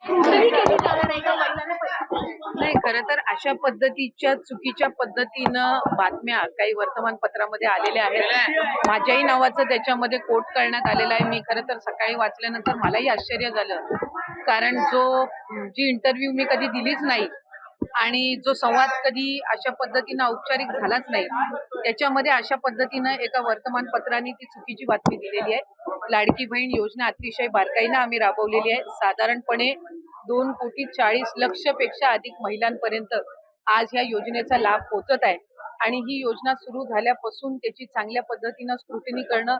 कुठेही केली जाणार आहे का महिलांना नाही, खरं तर अशा पद्धतीच्या चुकीच्या पद्धतीनं बातम्या काही वर्तमानपत्रामध्ये आलेल्या आहेत. माझ्याही नावाचं त्याच्यामध्ये कोट करण्यात आलेलं आहे. मी खरं तर सकाळी वाचल्यानंतर मलाही आश्चर्य झालं, कारण जी इंटरव्ह्यू मी कधी दिलीच नाही आणि जो संवाद कधी अशा पद्धतीनं औपचारिक झालाच नाही, त्याच्यामध्ये अशा पद्धतीनं एका वर्तमानपत्राने ती चुकीची बातमी दिलेली आहे. लाडकी बहीण योजना अतिशय बारकाईनं आम्ही राबवलेली आहे. साधारणपणे 2,40,00,00,000 पेक्षा अधिक महिलांपर्यंत आज या योजनेचा लाभ पोहोचत आहे आणि ही योजना सुरू झाल्यापासून त्याची चांगल्या पद्धतीनं स्क्रुटिनी करणं,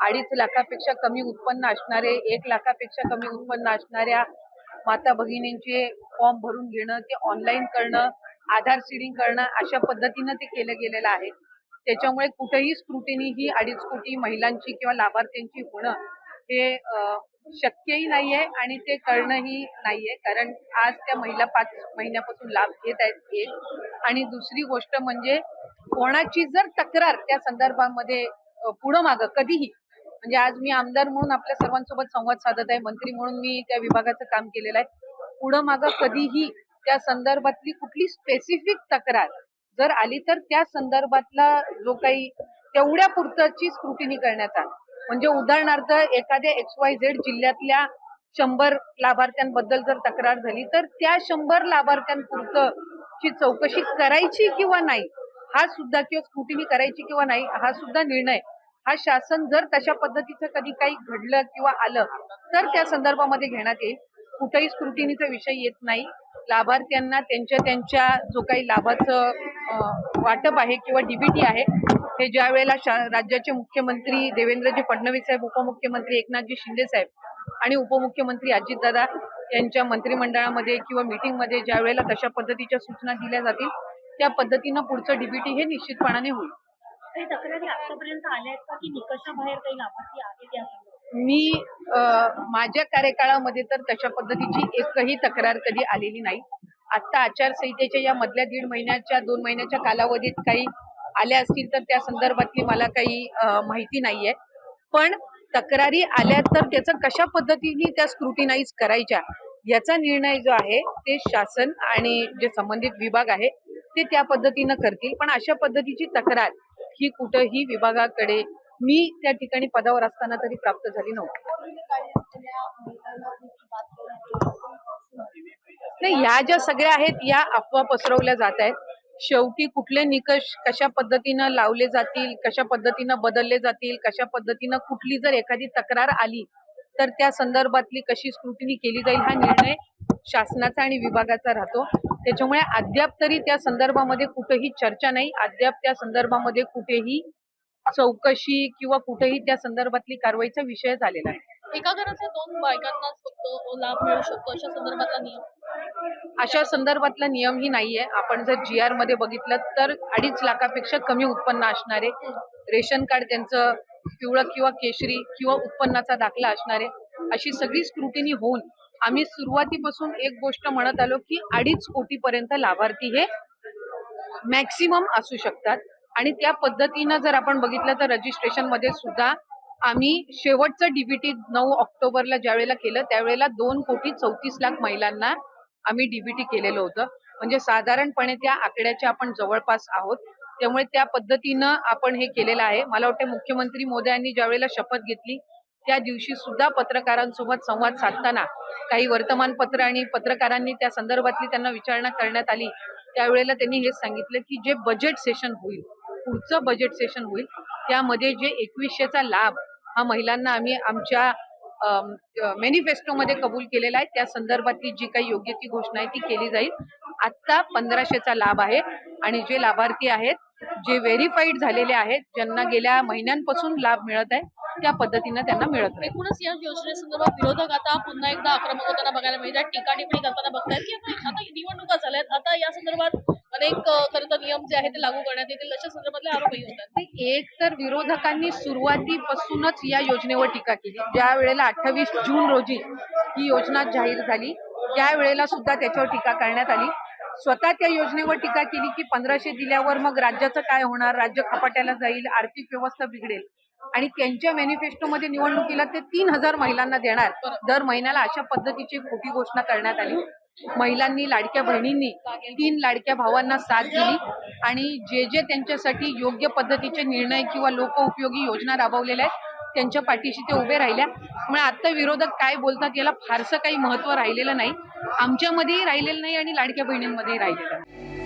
2.5 लाखापेक्षा कमी उत्पन्न असणारे, 1 लाखापेक्षा कमी उत्पन्न असणाऱ्या माता भगिनींचे फॉर्म भरून घेणं, ते ऑनलाईन करणं, आधार सीडिंग करणं, अशा पद्धतीनं ते केलं गेलेलं आहे. त्याच्यामुळे कुठेही स्क्रुटिनी ही 2.5 कोटी महिलांची किंवा लाभार्थ्यांची होणं हे शक्यही नाहीये आणि ते करणंही नाहीये, कारण आज त्या महिला 5 महिन्यापासून लाभ घेत आहेत, एक. आणि दुसरी गोष्ट म्हणजे कोणाची जर तक्रार त्या संदर्भामध्ये पुढं मागं कधीही, म्हणजे आज मी आमदार म्हणून आपल्या सर्वांसोबत संवाद साधत आहे, मंत्री म्हणून मी त्या विभागाचं काम केलेलं आहे. पुढं मागं कधीही त्या संदर्भातली कुठली स्पेसिफिक तक्रार जर आली तर त्या संदर्भातला जो काही तेवढ्या पुरतची स्क्रुटिनी करण्यात आली. म्हणजे उदाहरणार्थ एखाद्या XYZ जिल्ह्यातल्या 100 लाभार्थ्यांबद्दल जर तक्रार झाली तर त्या 100 लाभार्थ्यांपुरतची चौकशी करायची किंवा नाही हा सुद्धा, किंवा स्क्रुटिनी करायची किंवा नाही हा सुद्धा निर्णय हा शासन जर तशा पद्धतीचं कधी काही घडलं किंवा आलं तर त्या संदर्भामध्ये घेण्यात येईल. कुठेही स्क्रुटिनीचा विषय येत नाही. लाभार्थ्यांना त्यांच्या जो काही लाभाचं वाटप आहे किंवा डीबीटी आहे हे ज्या वेळेला राज्याचे मुख्यमंत्री देवेंद्रजी फडणवीस साहेब, उपमुख्यमंत्री एकनाथजी शिंदे साहेब आणि उपमुख्यमंत्री अजितदादा यांच्या मंत्रिमंडळामध्ये किंवा मीटिंगमध्ये ज्या वेळेला तशा पद्धतीच्या सूचना दिल्या जातील त्या पद्धतीनं पुढचं डीबीटी हे निश्चितपणाने होईल. काही तक्रारी आतापर्यंत आल्या आहेत का की निकषाबाहेर काही लाभार्थी आहेत या? मी माझ्या कार्यकाळामध्ये तर तशा पद्धतीची एकही तक्रार कधी आलेली नाही. आता आचारसंहितेच्या या मधल्या 1.5 महिन्याच्या 2 महिन्याच्या कालावधीत काही आल्या असतील तर त्या संदर्भातली मला काही माहिती नाहीये. पण तक्रारी आल्या तर त्याचं कशा पद्धतीने त्या स्क्रुटिनाइज करायच्या याचा निर्णय जो आहे ते शासन आणि जे संबंधित विभाग आहे ते त्या पद्धतीनं करतील. पण अशा पद्धतीची तक्रार ही कुठेही विभागाकडे मी त्या ठिकाणी पदावर असताना तरी प्राप्त झाली नव्हती. नाही, ह्या ज्या सगळ्या आहेत या अफवा पसरवल्या जात आहेत. शेवटी कुठले निकष कशा पद्धतीनं लावले जातील, कशा पद्धतीनं बदलले जातील, कशा पद्धतीनं कुठली जर एखादी तक्रार आली तर त्या संदर्भातली कशी स्क्रुटिनी केली जाईल हा निर्णय शासनाचा आणि विभागाचा राहतो. त्याच्यामुळे अद्याप तरी त्या संदर्भामध्ये कुठेही चर्चा नाही, अद्याप त्या संदर्भामध्ये कुठेही चौकशी किंवा कुठेही त्या संदर्भातली कारवाईचा विषय झालेला आहे. एका घराच्या 2 बायकांनाच फक्त लाभ मिळू शकतो अशा संदर्भातला नियम? अशा संदर्भातला नियमही नाहीये. आपण जर GR मध्ये बघितलं तर 2.5 लाखापेक्षा कमी उत्पन्न असणारे, रेशन कार्ड त्यांचं पिवळं किंवा केशरी किंवा उत्पन्नाचा दाखला असणारे, अशी सगळी स्क्रुटिनी होऊन आम्ही सुरुवातीपासून एक गोष्ट म्हणत आलो की 2.5 कोटीपर्यंत लाभार्थी हे मॅक्सिमम असू शकतात. आणि त्या पद्धतीनं जर आपण बघितलं तर रजिस्ट्रेशन मध्ये सुद्धा आम्ही शेवटचं डीबीटी 9 ऑक्टोबरला ज्या वेळेला केलं त्यावेळेला 2,34,00,000 महिलांना आम्ही डीबीटी केलेलं होतं. म्हणजे साधारणपणे त्या आकड्याच्या आपण जवळपास आहोत. त्यामुळे त्या पद्धतीनं आपण हे केलेलं आहे. मला वाटतं मुख्यमंत्री मोदयांनी ज्या वेळेला शपथ घेतली त्या दिवशी सुद्धा पत्रकारांसोबत संवाद साधताना काही वर्तमानपत्र आणि पत्रकारांनी त्या संदर्भातली त्यांना विचारणा करण्यात आली. त्यावेळेला त्यांनी हेच सांगितलं की जे बजेट सेशन होईल, पुढचं बजेट सेशन होईल त्यामध्ये जे 2100चा लाभ हा महिलांना आम्ही आमच्या मॅनिफेस्टोमध्ये कबूल केलेला आहे त्या संदर्भातली जी काही योग्य ती घोषणा आहे ती केली जाईल. आता 1500चा लाभ आहे आणि जे लाभार्थी आहेत, जे व्हेरीफाईड झालेले आहेत, ज्यांना गेल्या महिन्यांपासून लाभ मिळत आहे त्या पद्धतीनं त्यांना मिळत आहे. एकूणच या योजनेसंदर्भात विरोधक आता पुन्हा एकदा आक्रमक होताना बघायला मिळतात, टीका टिप्पणी करताना बघतायत की आता निवडणुका झाल्यात, आता या संदर्भात अनेक खरं तर नियम जे आहेत ते लागू करण्यात येतील अशा संदर्भातले आरोपही होतात. एक तर विरोधकांनी सुरुवातीपासूनच या योजनेवर टीका केली. ज्या वेळेला 28 जून रोजी ही योजना जाहीर झाली त्यावेळेला सुद्धा त्याच्यावर टीका करण्यात आली. स्वतः त्या योजनेवर टीका केली की 1500 दिल्यावर मग राज्याचं काय होणार, राज्य खपाट्याला जाईल, आर्थिक व्यवस्था बिघडेल. आणि त्यांच्या मॅनिफेस्टोमध्ये निवडणुकीला ते 3,000 महिलांना देणार दर महिन्याला, अशा पद्धतीची खोटी घोषणा करण्यात आली. महिलांनी, लाडक्या बहिणींनी 3 लाडक्या भावांना साथ दिली आणि जे जे त्यांच्यासाठी योग्य पद्धतीचे निर्णय किंवा लोकउपयोगी योजना राबवलेल्या आहेत त्यांच्या पाठीशी ते उभे राहिल्या. त्यामुळे आता विरोधक काय बोलतात याला फारसं काही महत्त्व राहिलेलं नाही, आमच्यामध्येही राहिलेलं नाही आणि लाडक्या बहिणींमध्येही राहिलेलं नाही.